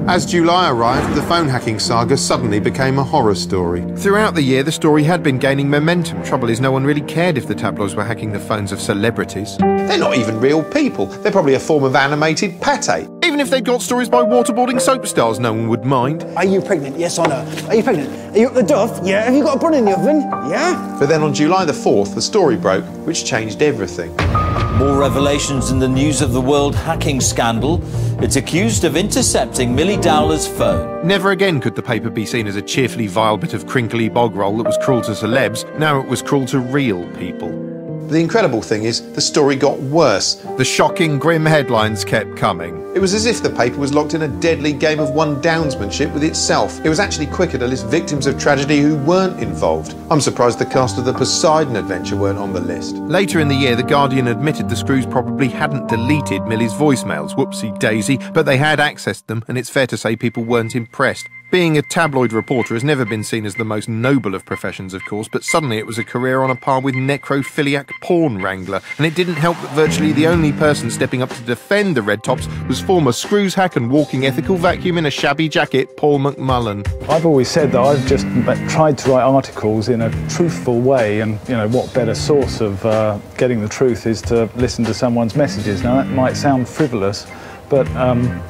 As July arrived, the phone hacking saga suddenly became a horror story. Throughout the year, the story had been gaining momentum. Trouble is, no one really cared if the tabloids were hacking the phones of celebrities. They're not even real people. They're probably a form of animated pate. Even if they'd got stories by waterboarding soap stars, no one would mind. Are you pregnant? Yes or no? Are you pregnant? Are you up the duff? Yeah. Have you got a bun in the oven? Yeah. But then on July the 4th, the story broke, which changed everything. More revelations in the News of the World hacking scandal. It's accused of intercepting Millie Dowler's phone. Never again could the paper be seen as a cheerfully vile bit of crinkly bog roll that was cruel to celebs. Now it was cruel to real people. The incredible thing is, the story got worse. The shocking, grim headlines kept coming. It was as if the paper was locked in a deadly game of one-downsmanship with itself. It was actually quicker to list victims of tragedy who weren't involved. I'm surprised the cast of the Poseidon Adventure weren't on the list. Later in the year, The Guardian admitted the screws probably hadn't deleted Millie's voicemails, whoopsie daisy, but they had accessed them, and it's fair to say people weren't impressed. Being a tabloid reporter has never been seen as the most noble of professions, of course, but suddenly it was a career on a par with necrophiliac porn wrangler, and it didn't help that virtually the only person stepping up to defend the Red Tops was former screws hack and walking ethical vacuum in a shabby jacket, Paul McMullen. I've always said that I've just tried to write articles in a truthful way, and, you know, what better source of getting the truth is to listen to someone's messages. Now, that might sound frivolous, but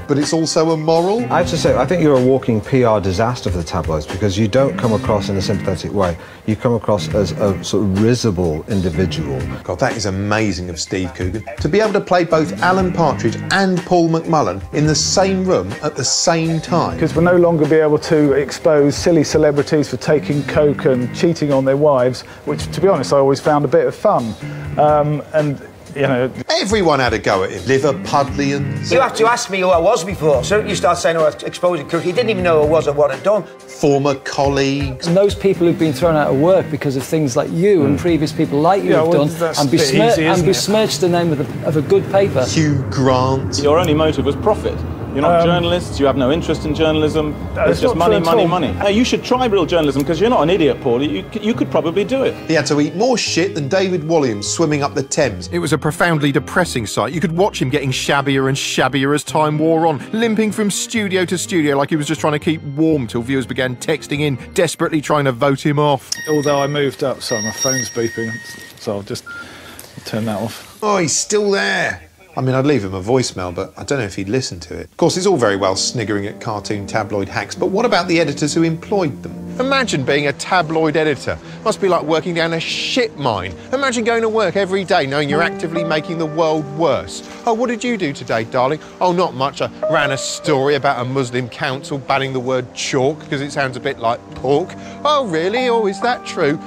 it's also immoral. I have to say, I think you're a walking PR disaster for the tabloids, because you don't come across in a sympathetic way. You come across as a sort of risible individual. God, that is amazing of Steve Coogan. To be able to play both Alan Partridge and Paul McMullen in the same room at the same time. Because we'll no longer be able to expose silly celebrities for taking coke and cheating on their wives, which, to be honest, I always found a bit of fun. And you know, everyone had a go at him. Liverpudlians. You have to ask me who I was before. So you start saying, oh, exposing cook. He didn't even know who I was or what I'd done. Former colleagues. And those people who've been thrown out of work because of things like you and previous people like you have done, and besmirched the name of a good paper. Hugh Grant. Your only motive was profit. You're not journalists, you have no interest in journalism, it's just money, money, money. Now, you should try real journalism, because you're not an idiot, Paul. You could probably do it. He had to eat more shit than David Walliams swimming up the Thames. It was a profoundly depressing sight. You could watch him getting shabbier and shabbier as time wore on, limping from studio to studio like he was just trying to keep warm till viewers began texting in, desperately trying to vote him off. Although I moved up, so my phone's beeping, so I'll just turn that off. Oh, he's still there. I mean, I'd leave him a voicemail, but I don't know if he'd listen to it. Of course, it's all very well sniggering at cartoon tabloid hacks, but what about the editors who employed them? Imagine being a tabloid editor. Must be like working down a shit mine. Imagine going to work every day knowing you're actively making the world worse. Oh, what did you do today, darling? Oh, not much. I ran a story about a Muslim council banning the word chalk because it sounds a bit like pork. Oh, really? Oh, is that true?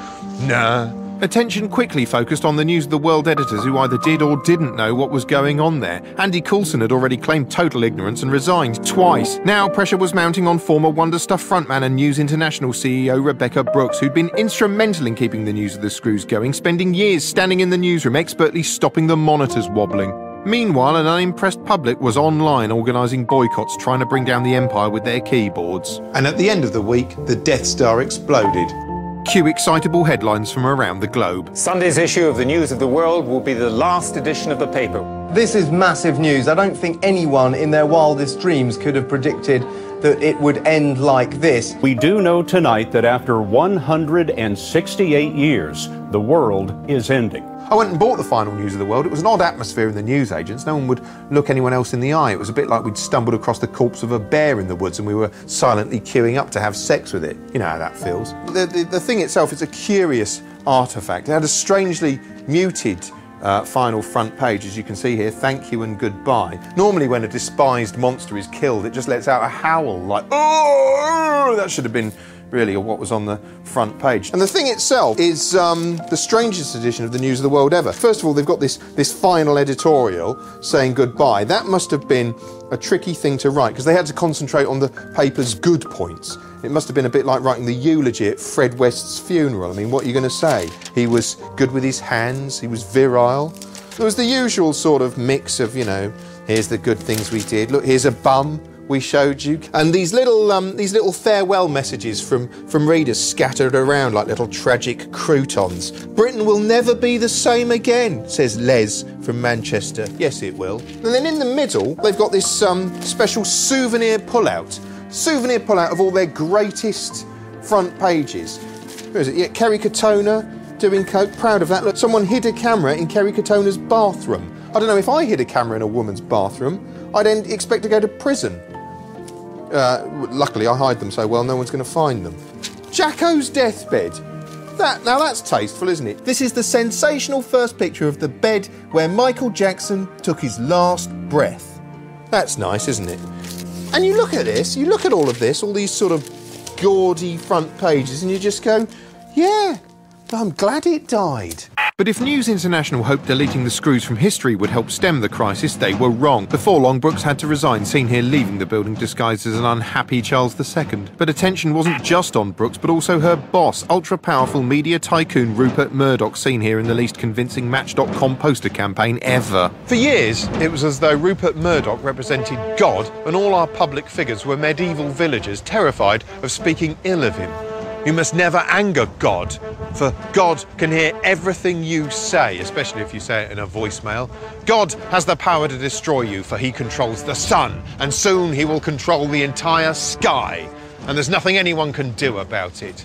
Nah. Attention quickly focused on the News of the World editors who either did or didn't know what was going on there. Andy Coulson had already claimed total ignorance and resigned twice. Now pressure was mounting on former Wonder Stuff frontman and News International CEO Rebecca Brooks, who'd been instrumental in keeping the News of the Screws going, spending years standing in the newsroom expertly stopping the monitors wobbling. Meanwhile, an unimpressed public was online organising boycotts, trying to bring down the empire with their keyboards. And at the end of the week, the Death Star exploded. Cue excitable headlines from around the globe. Sunday's issue of the News of the World will be the last edition of the paper. This is massive news. I don't think anyone in their wildest dreams could have predicted that it would end like this. We do know tonight that after 168 years, the world is ending. I went and bought the final News of the World. It was an odd atmosphere in the newsagents. No one would look anyone else in the eye. It was a bit like we'd stumbled across the corpse of a bear in the woods and we were silently queuing up to have sex with it. You know how that feels. The thing itself is a curious artefact. It had a strangely muted final front page, as you can see here, thank you and goodbye. Normally when a despised monster is killed, it just lets out a howl like, oh, that should have been really what was on the front page. And the thing itself is the strangest edition of the News of the World ever. First of all, they've got this final editorial saying goodbye. That must have been a tricky thing to write because they had to concentrate on the paper's good points. It must have been a bit like writing the eulogy at Fred West's funeral. I mean, what are you going to say? He was good with his hands, he was virile. There was the usual sort of mix of, you know, here's the good things we did. Look, here's a bum we showed you. And these little farewell messages from readers scattered around like little tragic croutons. Britain will never be the same again, says Les from Manchester. Yes, it will. And then in the middle, they've got this special souvenir pullout. Souvenir pullout of all their greatest front pages. Where is it? Yeah, Kerry Katona doing coke. Proud of that. Look, someone hid a camera in Kerry Katona's bathroom. I don't know, if I hid a camera in a woman's bathroom, I'd expect to go to prison. Luckily, I hide them so well, no one's going to find them. Jacko's deathbed. Now that's tasteful, isn't it? This is the sensational first picture of the bed where Michael Jackson took his last breath. That's nice, isn't it? And you look at this, you look at all of this, all these sort of gaudy front pages, and you just go, yeah, I'm glad it died. But if News International hoped deleting the screws from history would help stem the crisis, they were wrong. Before long, Brooks had to resign, seen here leaving the building disguised as an unhappy Charles II. But attention wasn't just on Brooks, but also her boss, ultra-powerful media tycoon Rupert Murdoch, seen here in the least convincing Match.com poster campaign ever. For years, it was as though Rupert Murdoch represented God, and all our public figures were medieval villagers terrified of speaking ill of him. You must never anger God, for God can hear everything you say, especially if you say it in a voicemail. God has the power to destroy you, for he controls the sun, and soon he will control the entire sky, and there's nothing anyone can do about it.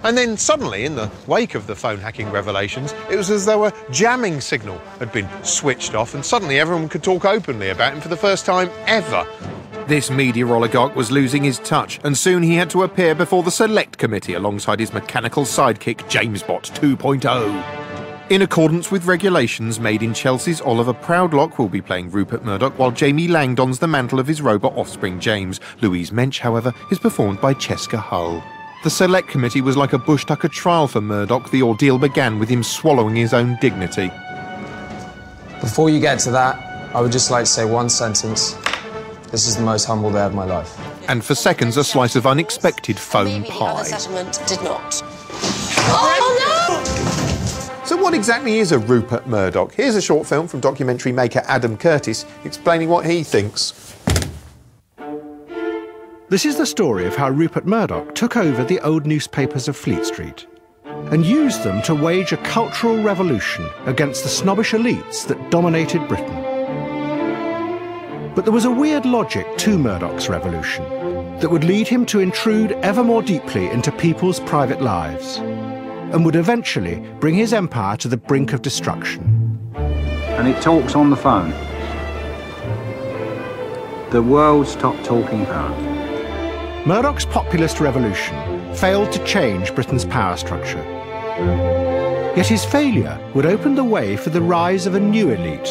And then suddenly, in the wake of the phone hacking revelations, it was as though a jamming signal had been switched off, and suddenly everyone could talk openly about him for the first time ever. This media oligarch was losing his touch, and soon he had to appear before the Select Committee alongside his mechanical sidekick, Jamesbot 2.0. In accordance with regulations made in Chelsea's, Oliver Proudlock will be playing Rupert Murdoch, while Jamie Lang dons the mantle of his robot offspring, James. Louise Mensch, however, is performed by Cheska Hull. The Select Committee was like a Bush Tucker trial for Murdoch. The ordeal began with him swallowing his own dignity. Before you get to that, I would just like to say one sentence. This is the most humble day of my life. And for seconds, a slice of unexpected foam Maybe pie. The other settlement did not. Oh, no! So what exactly is a Rupert Murdoch? Here's a short film from documentary maker Adam Curtis explaining what he thinks. This is the story of how Rupert Murdoch took over the old newspapers of Fleet Street and used them to wage a cultural revolution against the snobbish elites that dominated Britain. But there was a weird logic to Murdoch's revolution that would lead him to intrude ever more deeply into people's private lives and would eventually bring his empire to the brink of destruction. And it talks on the phone. The world's top talking power. Murdoch's populist revolution failed to change Britain's power structure. Yet his failure would open the way for the rise of a new elite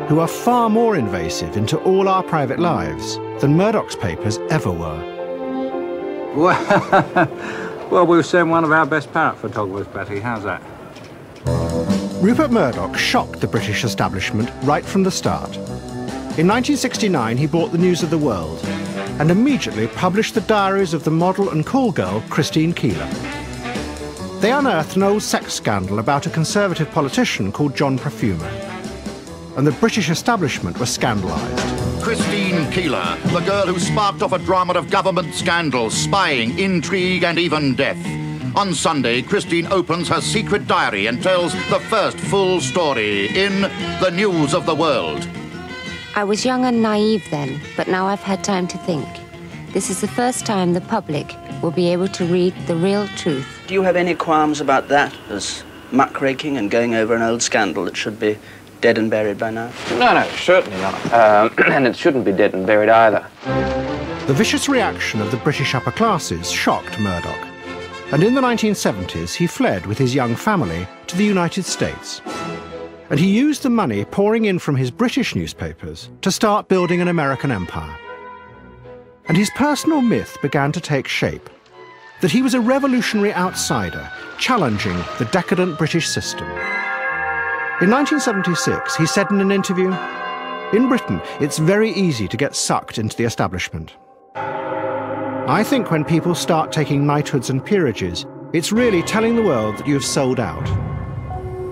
who are far more invasive into all our private lives than Murdoch's papers ever were. Well, we'll send one of our best parrot photographers, Betty. How's that? Rupert Murdoch shocked the British establishment right from the start. In 1969, he bought the News of the World and immediately published the diaries of the model and call girl Christine Keeler. They unearthed an old sex scandal about a Conservative politician called John Perfumer, and the British establishment was scandalised. Christine Keeler, the girl who sparked off a drama of government scandals, spying, intrigue and even death. On Sunday, Christine opens her secret diary and tells the first full story in the News of the World. I was young and naive then, but now I've had time to think. This is the first time the public will be able to read the real truth. Do you have any qualms about that as muckraking and going over an old scandal that should be dead and buried by now? No, certainly not. And it shouldn't be dead and buried either. The vicious reaction of the British upper classes shocked Murdoch, and in the 1970s he fled with his young family to the United States. And he used the money pouring in from his British newspapers to start building an American empire. And his personal myth began to take shape, that he was a revolutionary outsider challenging the decadent British system. In 1976, he said in an interview, "In Britain, it's very easy to get sucked into the establishment. I think when people start taking knighthoods and peerages, it's really telling the world that you have sold out.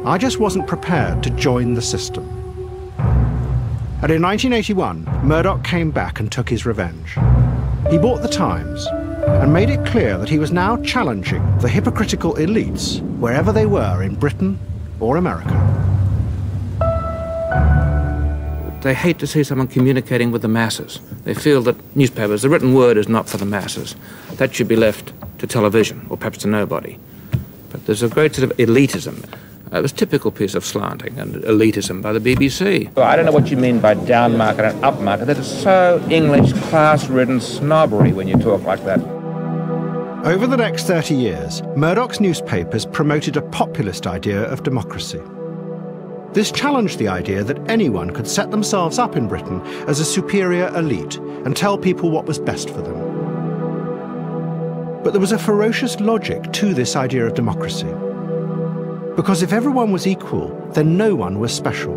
I just wasn't prepared to join the system." And in 1981, Murdoch came back and took his revenge. He bought the Times and made it clear that he was now challenging the hypocritical elites wherever they were in Britain or America. They hate to see someone communicating with the masses. They feel that newspapers, the written word, is not for the masses. That should be left to television, or perhaps to nobody. But there's a great sort of elitism. It was a typical piece of slanting and elitism by the BBC. Well, I don't know what you mean by down market and up market. That is so English, class-ridden snobbery when you talk like that. Over the next 30 years, Murdoch's newspapers promoted a populist idea of democracy. This challenged the idea that anyone could set themselves up in Britain as a superior elite and tell people what was best for them. But there was a ferocious logic to this idea of democracy. Because if everyone was equal, then no one was special.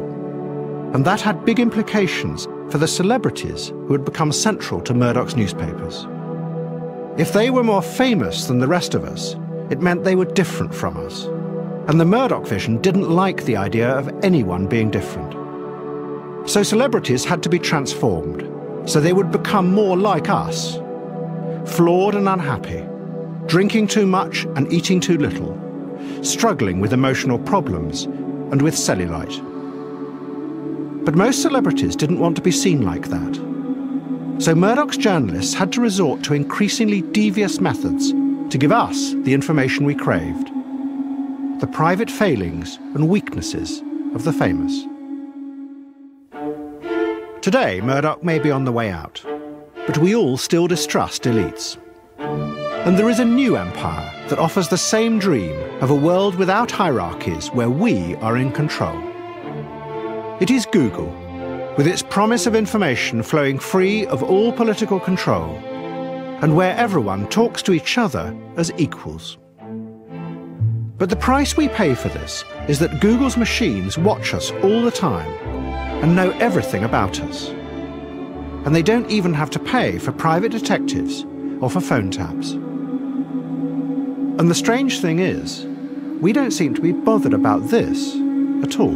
And that had big implications for the celebrities who had become central to Murdoch's newspapers. If they were more famous than the rest of us, it meant they were different from us. And the Murdoch vision didn't like the idea of anyone being different. So celebrities had to be transformed, so they would become more like us. Flawed and unhappy, drinking too much and eating too little, struggling with emotional problems and with cellulite. But most celebrities didn't want to be seen like that. So Murdoch's journalists had to resort to increasingly devious methods to give us the information we craved. The private failings and weaknesses of the famous. Today, Murdoch may be on the way out, but we all still distrust elites. And there is a new empire that offers the same dream of a world without hierarchies where we are in control. It is Google, with its promise of information flowing free of all political control, and where everyone talks to each other as equals. But the price we pay for this is that Google's machines watch us all the time and know everything about us. And they don't even have to pay for private detectives or for phone taps. And the strange thing is, we don't seem to be bothered about this at all.